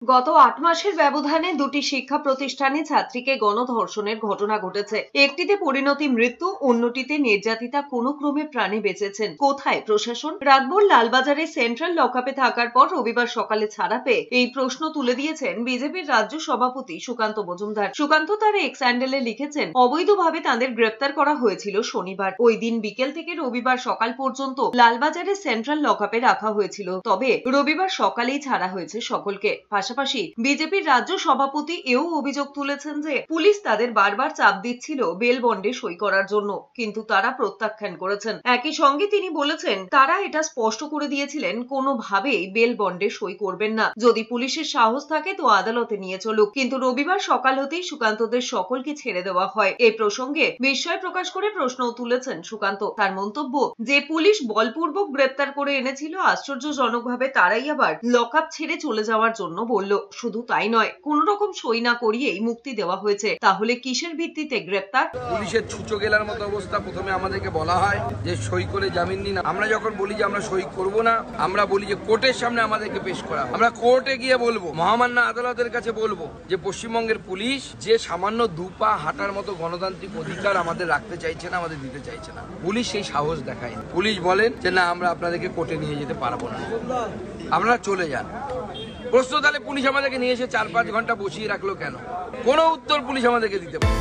গত ৮ মাসের ব্যবধানে দুটি শিক্ষা প্রতিষ্ঠানে ছাত্রীকে গণধর্ষণের ঘটনা ঘটেছে। একটিতে পরিণতি মৃত্যু, অন্যটিতে নির্যাতিতা কোনো ক্রমে প্রাণে বেঁচেছেন। কোথায় প্রশাসন? রাতভর লালবাজারে সেন্ট্রাল লকআপে থাকার পর রবিবার সকালে ছাড়া পেয়ে এই প্রশ্ন তুলে দিয়েছেন বিজেপির রাজ্য সভাপতি সুকান্ত মজুমদার। সুকান্ত তার এক্স হ্যান্ডেলে লিখেছেন, অবৈধভাবে তাঁদের গ্রেপ্তার করা হয়েছিল শনিবার। ওই দিন বিকেল থেকে রবিবার সকাল পর্যন্ত লালবাজারে সেন্ট্রাল লকআপে রাখা হয়েছিল। তবে রবিবার সকালেই ছাড়া হয়েছে সকলকে। পাশাপাশি বিজেপির রাজ্য সভাপতি এও অভিযোগ তুলেছেন যে পুলিশ তাদের বারবার চাপ দিচ্ছিল বেল বন্ডে সই করার জন্য, কিন্তু তারা প্রত্যাখ্যান করেছেন। একই সঙ্গে তিনি বলেছেন, তারা এটা স্পষ্ট করে দিয়েছিলেন কোনোভাবেই বেল বন্ডে সই করবেন না। যদি পুলিশের সাহস থাকে তো আদালতে নিয়ে চলুক। কিন্তু রবিবার সকাল হতেই সুকান্তদের সকলকে ছেড়ে দেওয়া হয়। এই প্রসঙ্গে বিস্ময় প্রকাশ করে প্রশ্ন তুলেছেন সুকান্ত। তার মন্তব্য, যে পুলিশ বলপূর্বক গ্রেপ্তার করে এনেছিল, আশ্চর্যজনকভাবে তারাই আবার লকআপ ছেড়ে চলে যাওয়ার জন্য বলল। শুধু তাই নয়, কোন রকম সই না করিয়েই মুক্তি দেওয়া হয়েছে। তাহলে কিসের ভিত্তিতে গ্রেপ্তার? পুলিশের ছুঁচো গেলার মতো অবস্থা। প্রথমে আমাদেরকে বলা হয় যে সই করে জামিন দিন। আমরা যখন বলি যে আমরা সই করব না, আমরা বলি যে কোর্টের সামনে আমাদেরকে পেশ করা। আমরা কোর্টে গিয়ে বলবো, মহামান্য আদালতের কাছে বলবো যে পশ্চিমবঙ্গের পুলিশ যে সামান্য দুপা হাঁটার মতো গণতান্ত্রিক অধিকার আমাদের রাখতে চাইছে না, আমাদের দিতে চাইছে না। পুলিশ সেই সাহস দেখায়। পুলিশ বলেন যে না, আমরা আপনাদেরকে কোর্টে নিয়ে যেতে পারবো না, আপনারা চলে যান। প্রশ্ন, তাহলে পুলিশ আমাদেরকে নিয়ে এসে ৪-৫ ঘন্টা বসিয়ে রাখলো কেন? কোনো উত্তর পুলিশ আমাদেরকে দিতে পারে।